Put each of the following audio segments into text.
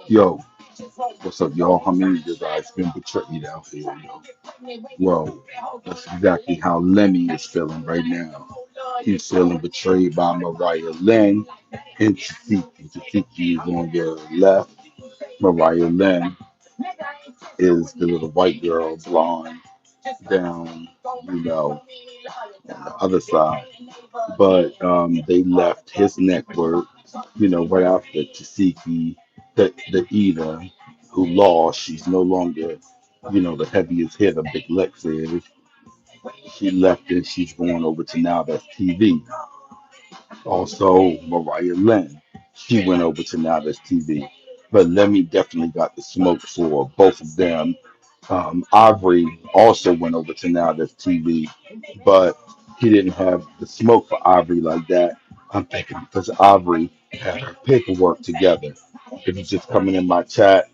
Yo, what's up, y'all? How many of you guys been betrayed out there, yo? Well, that's exactly how Lemmy is feeling right now. He's feeling betrayed by Mariah Lynn and Tesehki. Tesehki is on your left. Mariah Lynn is the little white girl, blonde, down, you know, on the other side. But they left his network, right after Tasiki, the eater who lost. She's no longer, the heaviest hitter, Big Lex is. She left and she's going over to now that's TV. Also, Mariah Lynn, she went over to now that's TV. But Lemmy definitely got the smoke for both of them. Ivory also went over to now that's TV, but he didn't have the smoke for Ivory like that. I'm thinking because Ivory had her paperwork together. If you're just coming in my chat,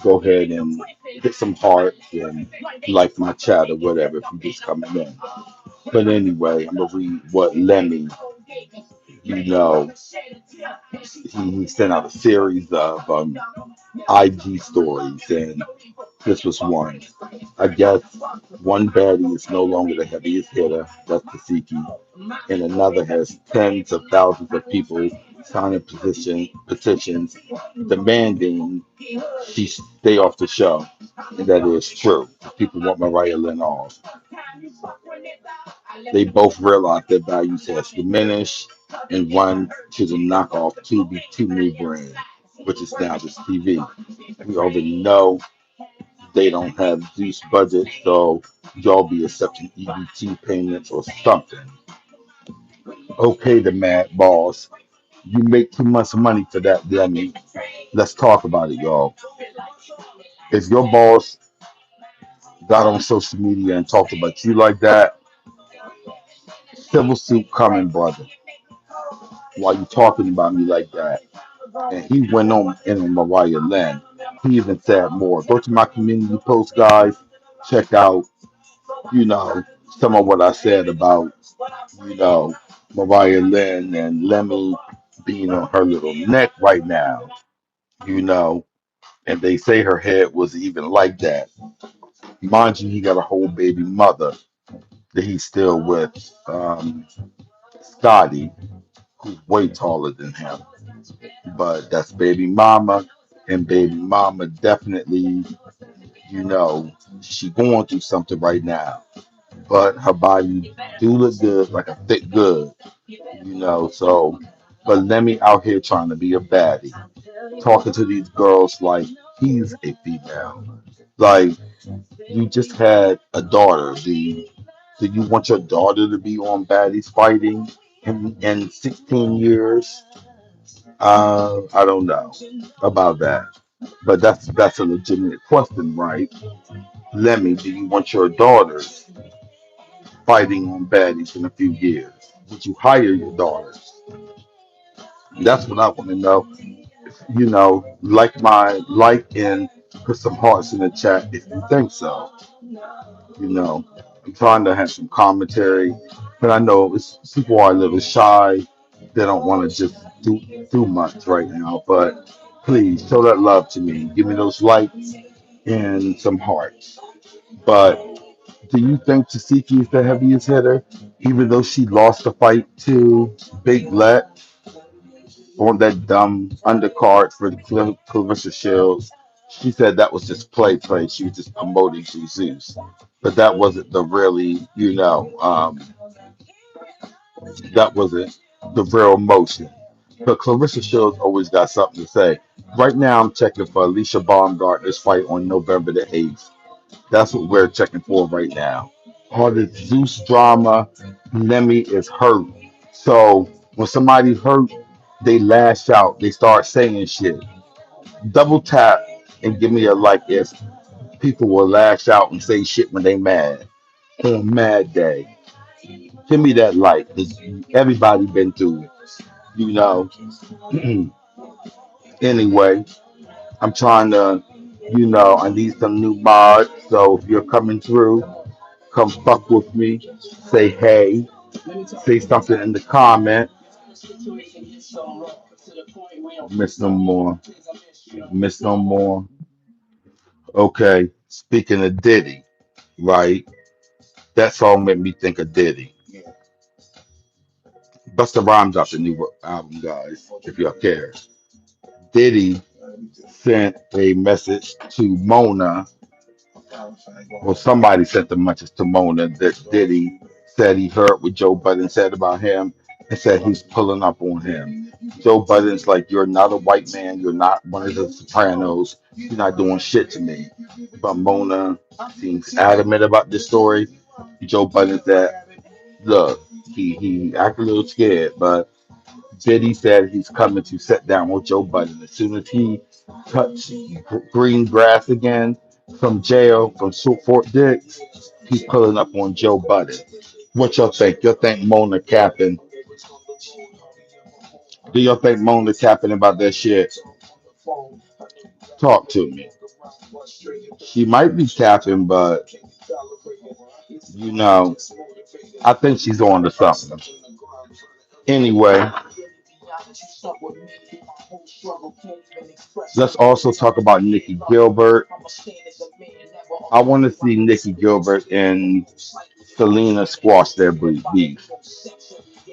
go ahead and hit some hearts and like my chat or whatever if you're just coming in. But anyway, I'm gonna read what Lemmy, you know, he sent out a series of IG stories, and this was one. I guess one baddie is no longer the heaviest hitter, that's Tasiki, and another has tens of thousands of people signing petitions demanding she stay off the show. And that is true. People want Mariah Lynn off. They both realize their values has diminished and run to the knockoff two new brand, which is now just TV. We already know they don't have Zeus budget, so y'all be accepting EBT payments or something. Okay, the mad boss. You make too much money for that, Lemmy. Let's talk about it, y'all. If your boss got on social media and talked about you like that, civil suit coming, brother. While you talking about me like that. And he went on in on Mariah Lynn. He even said more. Go to my community post, guys. Check out, you know, some of what I said about, you know, Mariah Lynn and Lemmy being on her little neck right now, you know, and they say her head was even like that. Mind you, he got a whole baby mother that he's still with, Scotty, who's way taller than him. But that's baby mama, and baby mama definitely, she going through something right now. But her body do look good, like a thick good, So, but Lemmy out here trying to be a baddie, talking to these girls like he's a female. Like you just had a daughter. Do you want your daughter to be on baddies fighting in 16 years? I don't know about that, but that's a legitimate question, right? Lemmy, do you want your daughters fighting on baddies in a few years? Would you hire your daughters? That's what I want to know. Like and put some hearts in the chat if you think so. You know, I'm trying to have some commentary, but I know people are a little shy. They don't want to just do much right now. But please show that love to me. Give me those likes and some hearts. But do you think Tasiki is the heaviest hitter, even though she lost the fight to Big Let on that dumb undercard for the Clarissa Shields? She said that was just play. She was just promoting Jesus, but that wasn't the really, that wasn't the real motion. But Clarissa Shields always got something to say. Right now, I'm checking for Alicia Baumgartner's fight on November the 8th. That's what we're checking for right now. All this Zeus drama, Lemmy is hurt. So when somebody's hurt, they lash out. They start saying shit. Double tap and give me a like if people will lash out and say shit when they mad on Mad Day. Give me that like. 'Cause everybody been through it, you know. Anyway, I'm trying to, I need some new mods. So if you're coming through, come fuck with me. Say hey. Say something in the comment. Miss no more. Miss no more. Okay. Speaking of Diddy, right? That song made me think of Diddy. Busta Rhymes dropped a new album, guys. If y'all care, Diddy sent a message to Mona. Well, somebody sent the message to Mona that Diddy said he heard what Joe Budden said about him and said he's pulling up on him. Joe Budden's like, you're not a white man. You're not one of the Sopranos. You're not doing shit to me. But Mona seems adamant about this story. Joe Budden said, look, he acted a little scared, but Diddy said he's coming to sit down with Joe Budden. As soon as he touched green grass again from jail, from Fort Dix, he's pulling up on Joe Budden. What y'all think? Y'all think Mona capping? Do y'all think Mona capping about that shit? Talk to me. She might be capping, but you know, I think she's on to something. Anyway, let's also talk about Nikki Gilbert. I want to see Nikki Gilbert and Selena squash their beef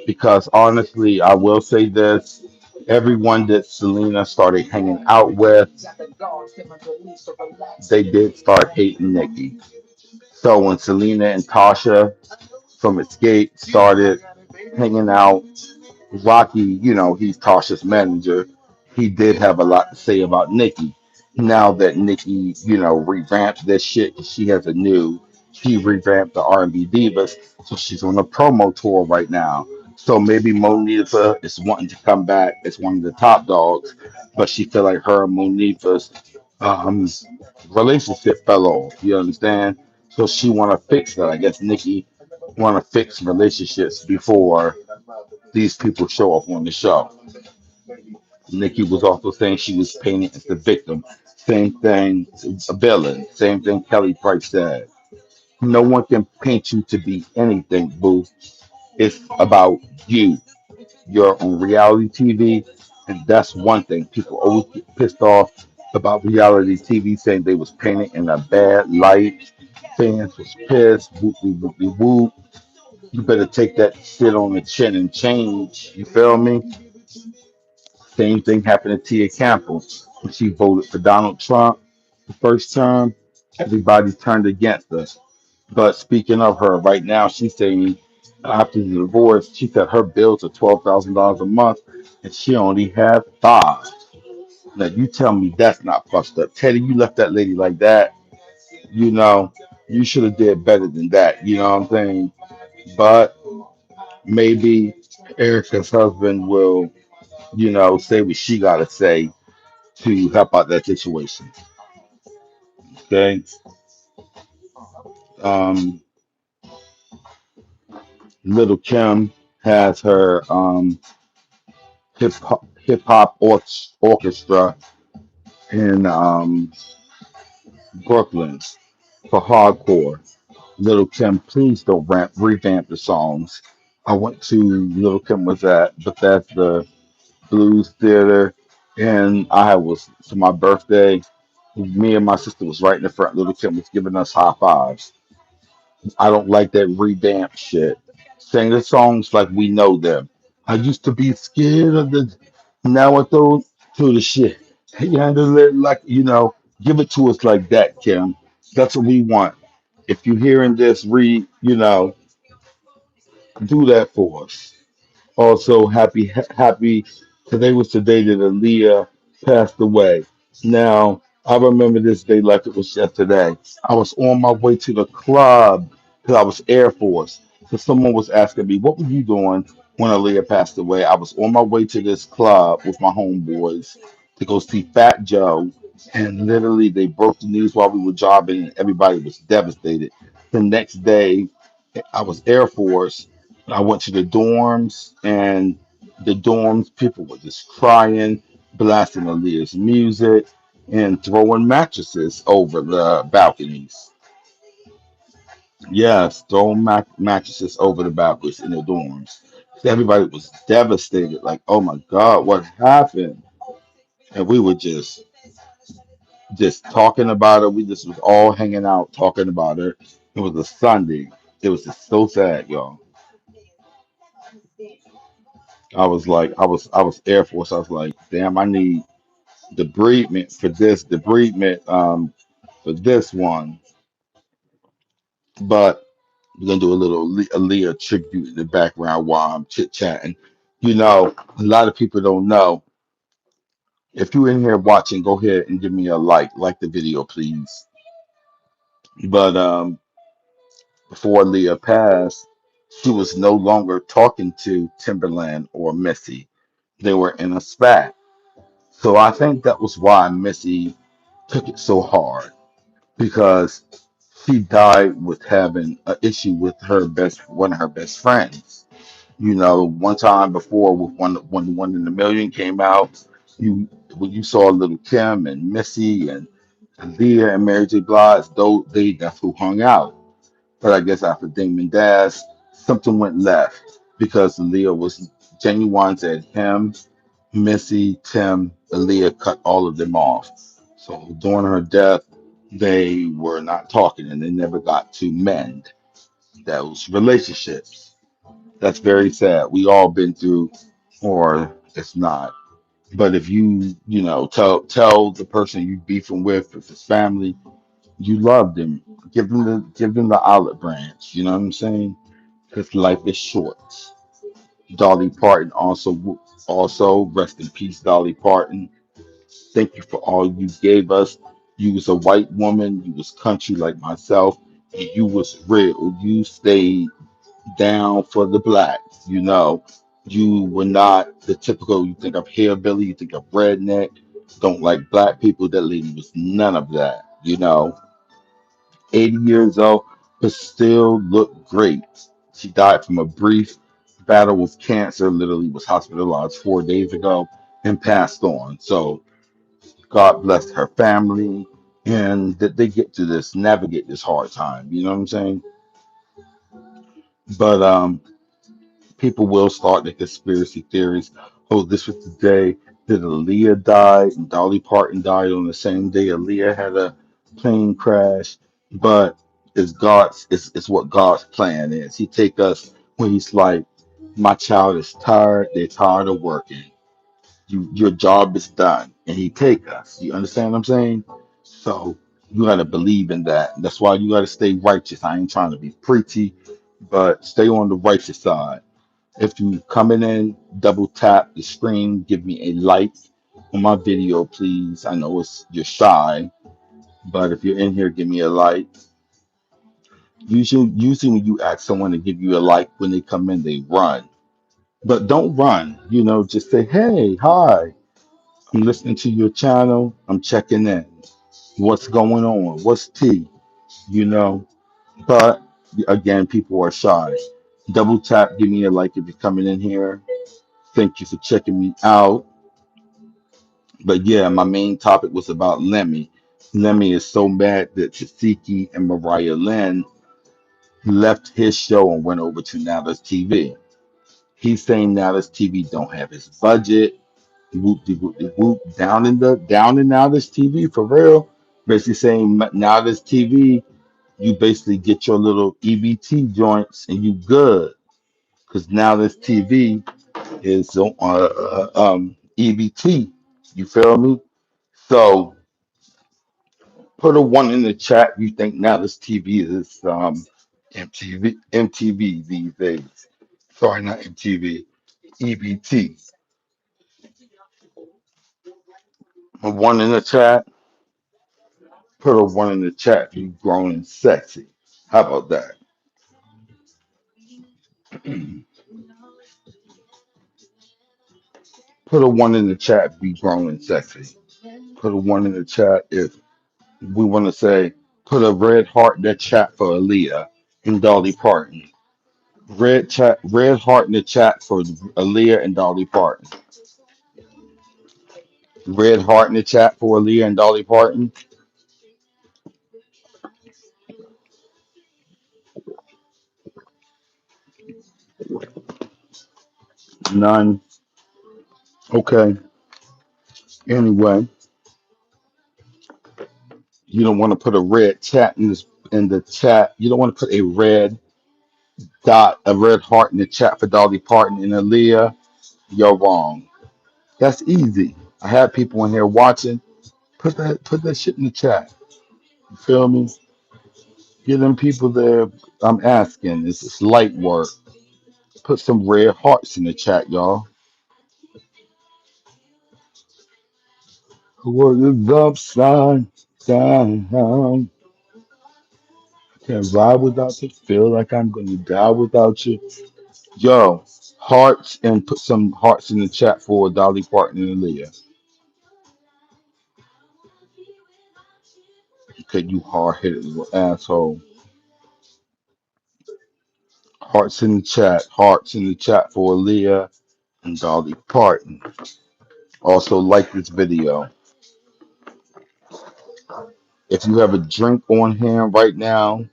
because honestly, I will say this: everyone that Selena started hanging out with, they did start hating Nikki. So when Selena and Tasha from Escape started hanging out, Rocky, he's Tasha's manager. He did have a lot to say about Nikki. Now that Nikki, revamped this shit, 'cause she revamped the R&B Divas, so she's on a promo tour right now. So maybe Monifa is wanting to come back as one of the top dogs, but she feel like her and Monifa's um, relationship fell off. You understand? So she want to fix that. I guess Nikki want to fix relationships before these people show up on the show. Nikki was also saying she was painted as the victim. Same thing, a villain. Same thing Kelly Price said. No one can paint you to be anything, boo. It's about you. You're on reality TV, and that's one thing. People always get pissed off about reality TV saying they was painted in a bad light. Fans was pissed. Whoop, whoop, whoop, whoop, whoop. You better take that shit on the chin and change. You feel me? Same thing happened to Tia Campbell when she voted for Donald Trump the first term. Everybody turned against us. But speaking of her, right now she's saying after the divorce, she said her bills are $12,000 a month, and she only had five. Now you tell me that's not fucked up, Teddy. You left that lady like that. You know, you should have did better than that. You know what I'm saying? But maybe Erica's husband will, say what she gotta say to help out that situation. Okay. Um, Little Kim has her hip hop orchestra in Brooklyn for hardcore. Little Kim, please don't revamp the songs. I went to Little Kim was at Bethesda Blues Theater, and I was for my birthday. Me and my sister was right in the front. Little Kim was giving us high fives. I don't like that revamp shit. Sing the songs like we know them. I used to be scared of the. Now I throw to the shit. You handle it like Give it to us like that, Kim. That's what we want. If you hearing this, do that for us. Also, happy. Today was the day that Aaliyah passed away. Now, I remember this day like it was yesterday. I was on my way to the club because I was Air Force. So someone was asking me, "What were you doing when Aaliyah passed away?" I was on my way to this club with my homeboys to go see Fat Joe, and literally they broke the news while we were jobbing, and everybody was devastated. The next day, I was Air Force. I went to the dorms, and the dorms people were just crying, blasting Aaliyah's music, and throwing mattresses over the balconies. Yes, throwing mattresses over the balconies in the dorms. Everybody was devastated, like, oh my God, what happened? And we were just talking about it. We just was all hanging out talking about it. It was a Sunday. It was just so sad, y'all. I was Air Force. I was like, damn, I need debridement for this, debridement for this one. But we're gonna do a little Aaliyah tribute in the background while I'm chit chatting. A lot of people don't know. If you're in here watching, go ahead and give me a like the video, please. But before Leah passed, she was no longer talking to Timberland or Missy. They were in a spat. So I think that was why Missy took it so hard because she died with having an issue with one of her best friends. One time before with when the One in a Million came out, you when you saw little Kim and Missy and Leah and Mary J. Blige, though that's who hung out. But I guess after Damon Dash, something went left because Leah was genuine, said him, Missy, Tim, Aaliyah cut all of them off. So during her death, they were not talking and they never got to mend those relationships. That's very sad. We all been through, or it's not. But if tell the person you beefing with, if it's family, you love them, give them the olive branch. You know what I'm saying? Because life is short. Dolly Parton also rest in peace, Dolly Parton. Thank you for all you gave us. You was a white woman. You was country like myself, and you was real. You stayed down for the blacks. You were not the typical. You think of hillbilly. You think of redneck. Don't like black people. That lady was none of that. 80 years old, but still looked great. She died from a brief battle with cancer. Literally was hospitalized 4 days ago and passed on. So God bless her family and that they get to navigate this hard time. You know what I'm saying? But people will start the conspiracy theories. Oh, this was the day that Aaliyah died and Dolly Parton died on the same day Aaliyah had a plane crash. But it's what God's plan is. He take us when he's like, my child is tired, they're tired of working. Your job is done. And he take us. You understand what I'm saying? So you gotta believe in that. That's why you gotta stay righteous. I ain't trying to be preachy, but stay on the righteous side. If you coming in, double tap the screen, give me a like on my video, please. I know you're shy, but if you're in here, give me a like. Usually when you ask someone to give you a like when they come in, they run. But don't run. Just say, hey, hi, I'm listening to your channel. I'm checking in. What's going on? What's tea? You know. But again, people are shy. Double tap, give me a like if you're coming in here. Thank you for checking me out. But yeah, my main topic was about Lemmy. Lemmy is so mad that Tesehki and Mariah Lynn left his show and went over to Now's TV. He's saying Now's TV don't have his budget. Whoop de whoop de whoop. Down in Now's TV for real. Basically saying Now's TV, you basically get your little EBT joints and you good. Because Now's TV is on EBT. You feel me? So put a one in the chat. You think now this TV is MTV these days. Sorry, not MTV. EBT. A one in the chat. Put a one in the chat if you grown and sexy. How about that? Put a one in the chat if you grown and sexy. Put a one in the chat if we want to say put a red heart in the chat for Aaliyah and Dolly Parton. Red heart in the chat for Aaliyah and Dolly Parton. Red heart in the chat for Aaliyah and Dolly Parton. None. Okay. Anyway, you don't want to put a red chat in the chat. You don't want to put a red dot, a red heart in the chat for Dolly Parton and Aaliyah. You're wrong. That's easy. I have people in here watching. Put that shit in the chat. You feel me? Get them people there. I'm asking. It's light work. Put some red hearts in the chat, y'all. What is upside down? Can't ride without you. Feel like I'm gonna die without you. Yo, hearts and put some hearts in the chat for Dolly Parton and Aaliyah. Okay, you hard headed little asshole. Hearts in the chat. Hearts in the chat for Aaliyah and Dolly Parton. Also, like this video. If you have a drink on hand right now,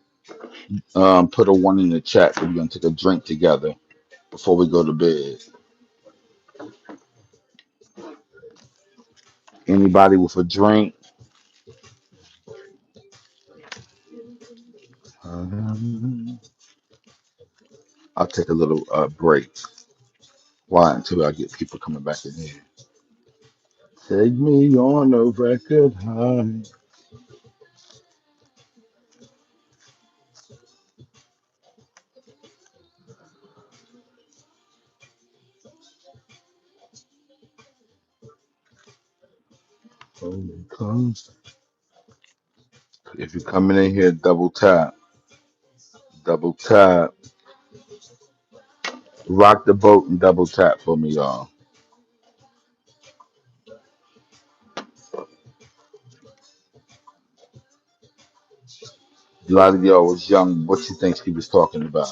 put a one in the chat. So we're gonna take a drink together before we go to bed. Anybody with a drink? I'll take a little break. Why? Until I get people coming back in here. Take me on a record high. Holy comes. If you're coming in here, double tap. Double tap. Rock the boat and double tap for me, y'all. A lot of y'all was young. What you think she was talking about?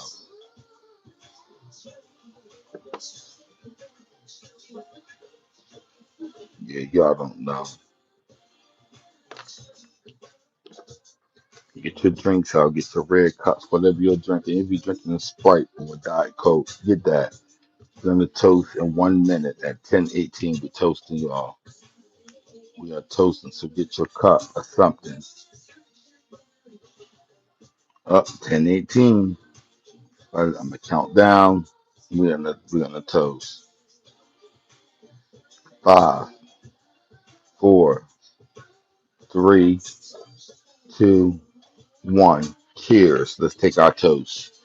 Yeah, y'all don't know. Get your drinks out. Get your red cups, whatever you're drinking. If you're drinking a Sprite or a Diet Coke, get that. We're gonna toast in 1 minute at 10:18. We're toasting y'all. We are toasting, so get your cup or something. Up 10:18. Right, I'm gonna count down. We're gonna toast. 5, 4, 3, 2, 1. Cheers. Let's take our toast.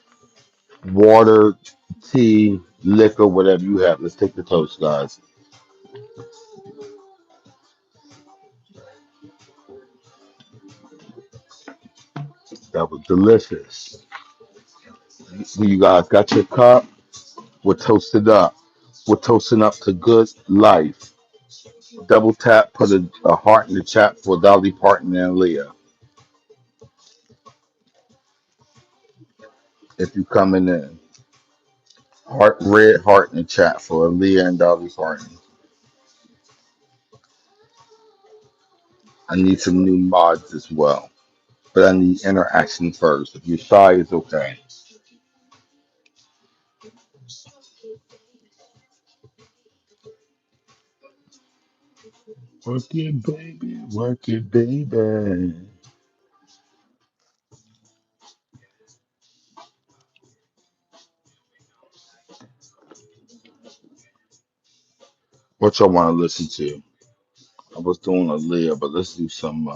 Water, tea, liquor, whatever you have. Let's take the toast, guys. That was delicious. You guys got your cup? We're toasted up. We're toasting up to good life. Double tap, put a heart in the chat for Dolly Parton and Leah. If you coming in. Heart, red heart in the chat for Leah and Dolly Parton. I need some new mods as well. But I need interaction first. If you're shy, it's okay. Work it, baby. Work it, baby. What y'all want to listen to? I was doing a Leah, but let's do some.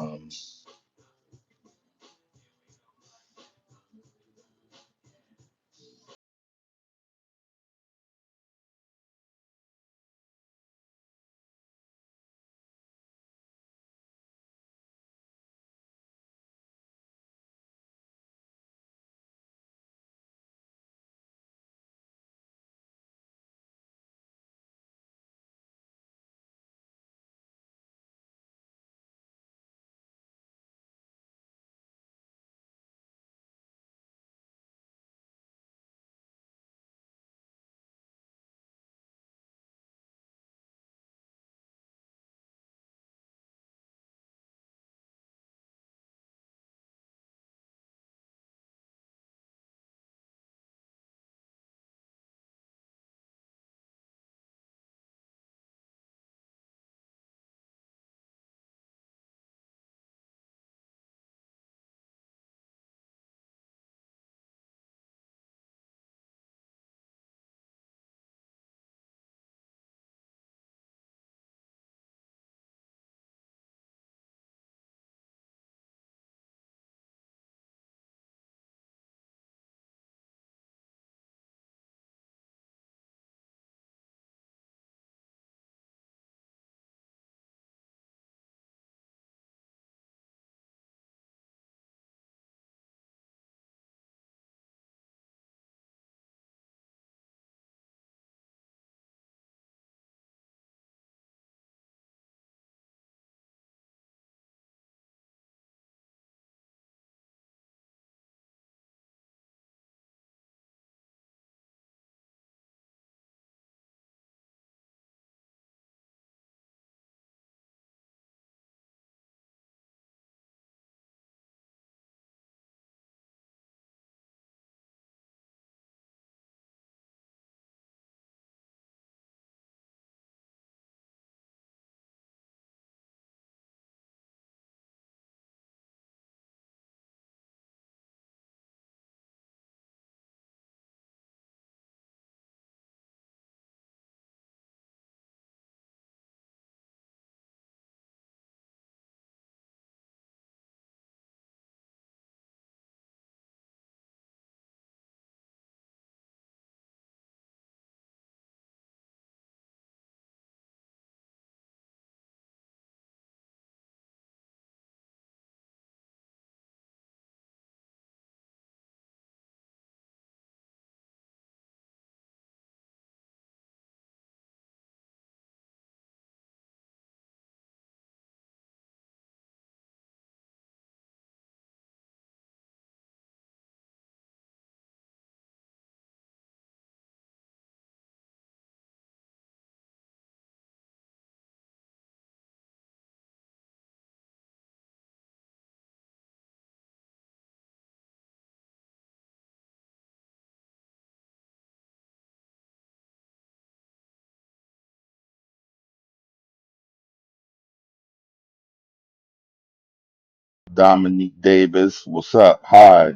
Dominique Davis, what's up? Hi,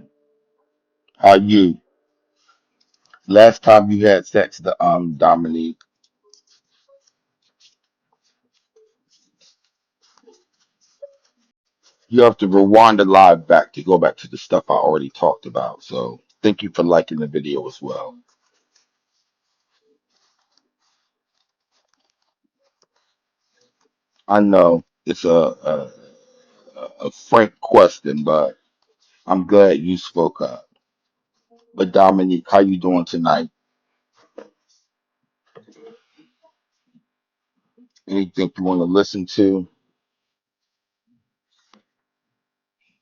how you? Last time you had sex, Dominique, you have to rewind the live back to go back to the stuff I already talked about. So thank you for liking the video as well. I know it's a frank question, but I'm glad you spoke up. But Dominique, how you doing tonight? Anything you want to listen to?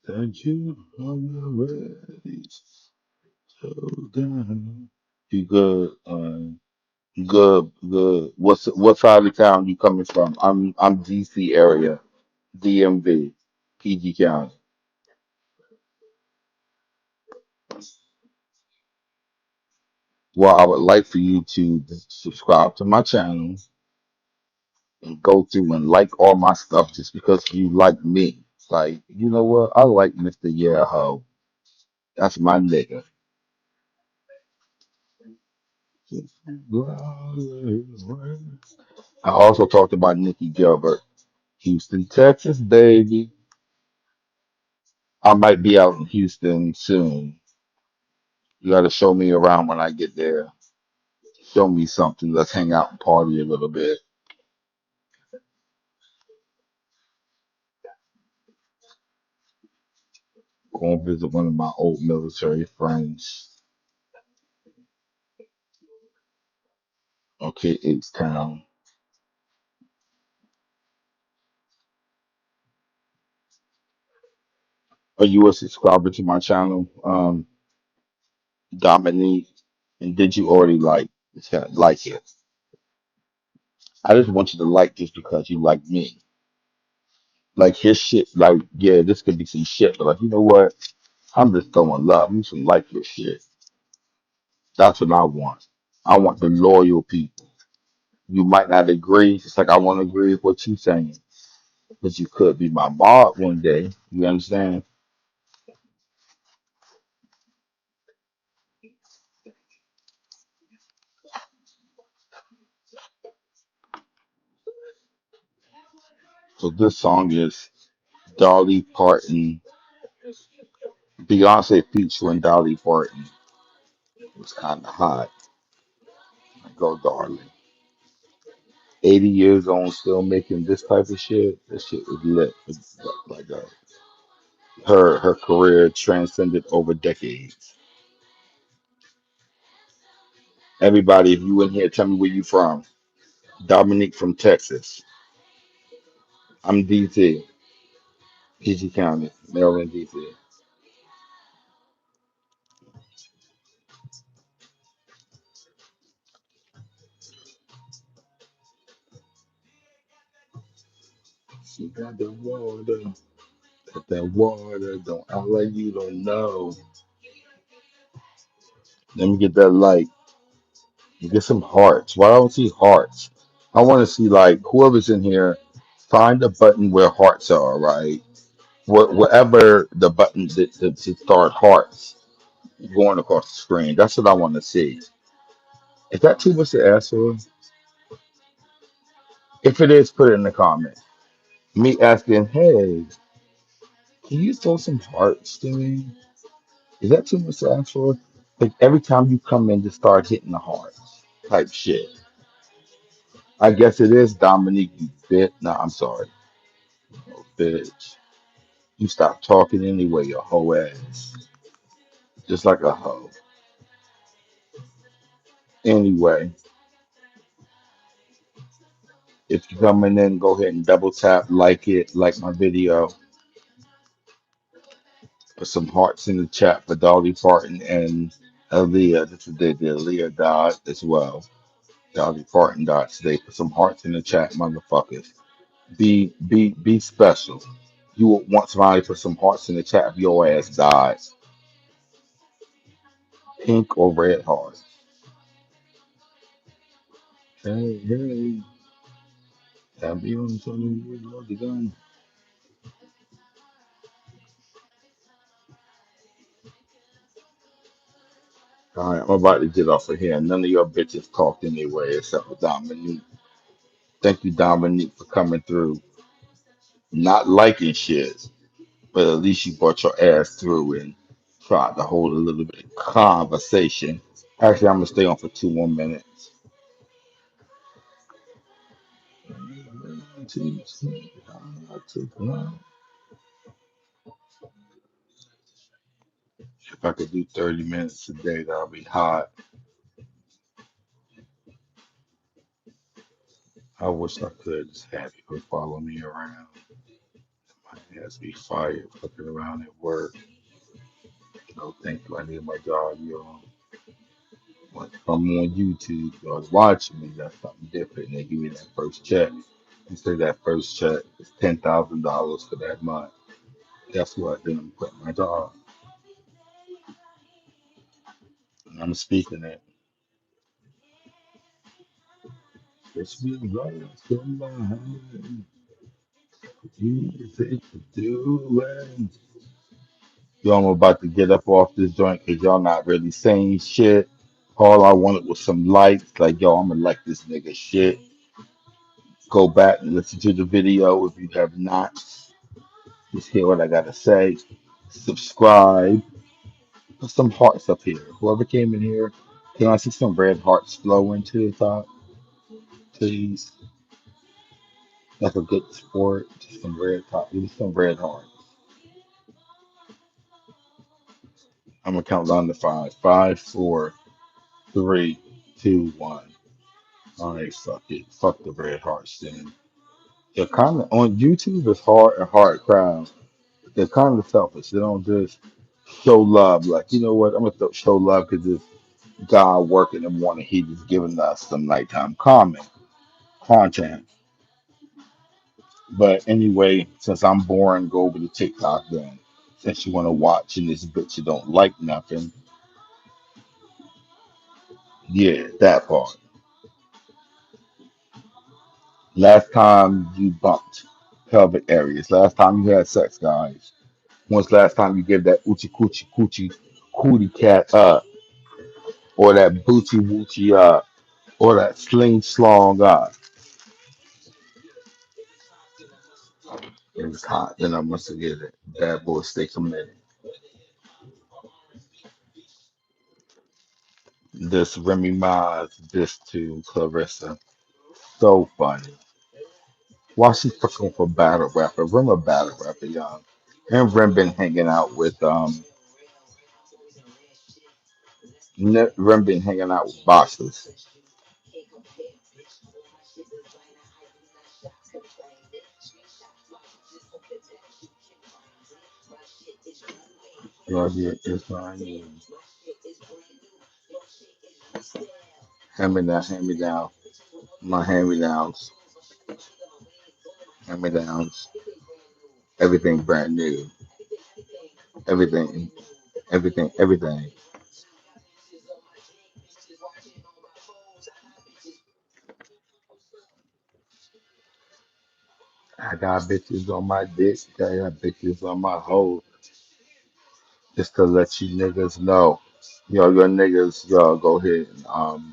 Thank you. I'm ready. So down. You good? Good, good. What side of town you coming from? I'm DC area, DMV, PG County. Well, I would like for you to subscribe to my channel and go through and like all my stuff just because you like me. Like, you know what? I like Mr. Yeah Ho. That's my nigga. I also talked about Nikki Gilbert. Houston, Texas, baby. I might be out in Houston soon. You got to show me around when I get there. Show me something. Let's hang out and party a little bit. Go and visit one of my old military friends. Okay, H Town. Are you a subscriber to my channel, Dominique? And did you already like it? I just want you to like this because you like me. Like his shit, like, yeah, this could be some shit, but like, you know what? I'm just throwing love. You should like your shit. That's what I want. I want the loyal people. You might not agree, just like I want to agree with what you're saying, but you could be my mob one day. You understand? So this song is Dolly Parton, Beyonce featuring Dolly Parton. It was kind of hot. I go, darling. 80 years old, still making this type of shit. This shit is lit. It's like her career transcended over decades. Everybody, if you in here, tell me where you from. Dominique from Texas. I'm DC, PG County, Maryland, DC. She got the water, got that water. Don't act like you don't know. Let me get that light. Get some hearts. Why don't I see hearts? I want to see like whoever's in here. Find a button where hearts are. Right, whatever the button to start hearts going across the screen. That's what I want to see. Is that too much to ask for? If it is, put it in the comment. Me asking, hey, can you throw some hearts to me? Is that too much to ask for? Like every time you come in, just start hitting the hearts type shit. I guess it is Dominique, you bit. No, I'm sorry. Oh, bitch. You stop talking anyway, your hoe ass. Just like a hoe. Anyway, if you're coming in, go ahead and double tap, like it, like my video. Put some hearts in the chat for Dolly Parton and Aaliyah. This is the Aaliyah died as well. Dolly Parton died today. Put some hearts in the chat, motherfuckers. Be special. You would want somebody to put some hearts in the chat if your ass died. Pink or red hearts. Hey, hey. That be on something you love the gun. All right, I'm about to get off of here. None of your bitches talked anyway, except for Dominique. None of your bitches talked anyway, except for Dominique. Thank you, Dominique, for coming through. Not liking shit, but at least you brought your ass through and tried to hold a little bit of conversation. Actually, I'm gonna stay on for 2 more minutes. If I could do 30 minutes a day, that'll be hot. I wish I could just have people follow me around. My ass be fired fucking around at work. No, thank you. I need my job, yo. Like, if I'm on YouTube, y'all watching me, that's something different. They give me that first check. You say that first check is $10,000 for that month. Guess what? Then I'm quitting my job. And I'm speaking it. Just be right somebody. Easy to do it. Yo, I'm about to get up off this joint because y'all not really saying shit. All I wanted was some likes. Like, yo, I'm gonna like this nigga shit. Go back and listen to the video if you have not. Just hear what I gotta say. Subscribe. Put some hearts up here. Whoever came in here, can I see some red hearts flow into the top, please? Like a good sport. Just some red top. Give me some red hearts. I'm gonna count down to five. Five, four, three, two, one. All right, fuck it. Fuck the red hearts then. They're kind of on YouTube. It's hard a hard crowd. They're kind of selfish. They don't just show love. Like, you know what? I'm gonna show love because this guy working in the morning. He just giving us some nighttime content. But anyway, since I'm boring, go over to TikTok then. Since you want to watch and this bitch you don't like nothing, yeah, that part. Last time you bumped pelvic areas. Last time you had sex, guys. When's last time you gave that oochie coochie coochie cootie cat up, or that boochie woochie up, or that sling slong up? It was hot. Then I must have get it. Bad boy stay committed. This Remy Ma's this to Clarissa. So funny. Why she fucking for battle rapper? Rim a battle rapper, y'all. And Rim been hanging out with Rim been hanging out with boxers. Y'all get this line. Hand me down. My hand me downs. Hand me downs. Everything brand new. Everything. Everything. I got bitches on my dick. I got bitches on my hoe. Just to let you niggas know. Yo, your niggas, y'all go ahead and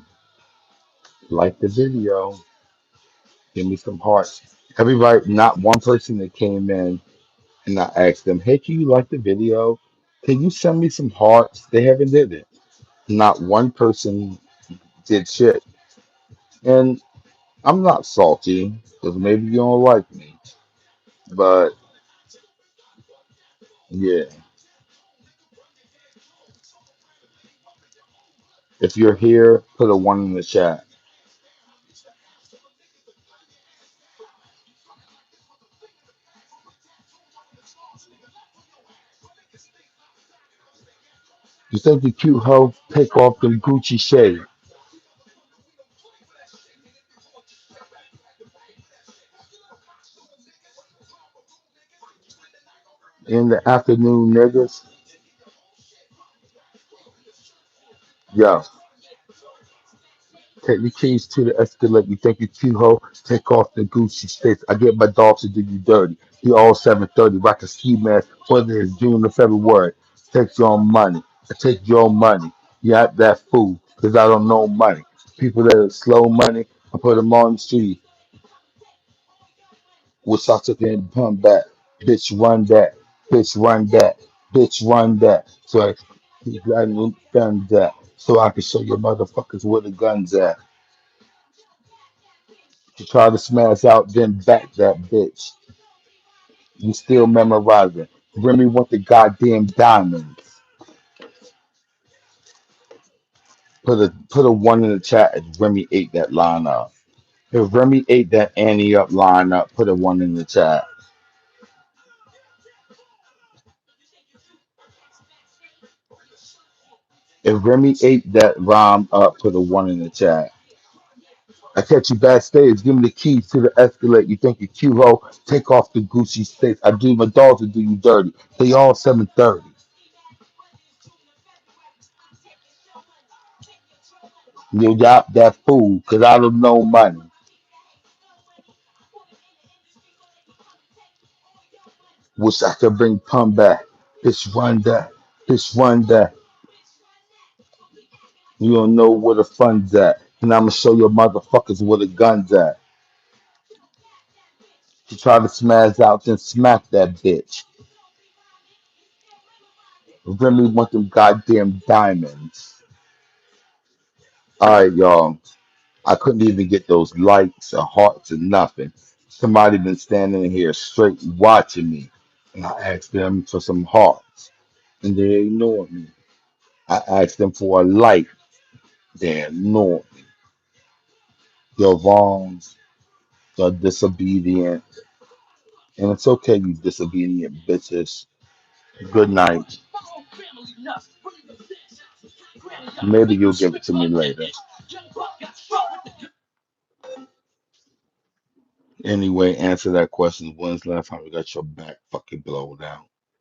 like the video. Give me some hearts. Everybody, not one person that came in and I asked them, hey, can you like the video? Can you send me some hearts? They haven't did it. Not one person did shit. And I'm not salty because maybe you don't like me. But yeah, if you're here, put a one in the chat. You think the cute hoe take off them Gucci shades in the afternoon, niggas? Yo, take the keys to the Escalade. You think you cute hoe? Take off the Gucci shades. I get my dog to do you dirty. He all 730, rock a ski mask, whether it's June or February. Take your money. I take your money. Yeah, that fool, because I don't know money. People that are slow money, I put them on the street. Wish I took it and pump back. Bitch, run that. Bitch, run that. Bitch, run that. So I got done that. So I can show you motherfuckers where the guns at. You try to smash out, then back that bitch. You still memorizing. Remy want the goddamn diamonds. Put a one in the chat if Remy ate that line up. If Remy ate that Annie up line up, put a one in the chat. If Remy ate that rhyme up, put a one in the chat. I catch you backstage, give me the keys to the Escalade. You think you're cute, ho? Take off the Gucci states. I do my dogs to do you dirty. They all 730. You got that fool, cause I don't know money. Wish I could bring pun back. Bitch, run that. Bitch, run that. You don't know where the fun's at. And I'ma show your motherfuckers where the gun's at. You try to smash out, then smack that bitch. Really want them goddamn diamonds. Alright, y'all. I couldn't even get those likes or hearts or nothing. Somebody been standing here straight watching me. And I asked them for some hearts. And they ignored me. I asked them for a like. They ignored me. You're wrong. You're disobedient. And it's okay, you disobedient bitches. Good night. Maybe you'll give it to me later. Anyway, answer that question. When's the last time you got your back fucking blown out?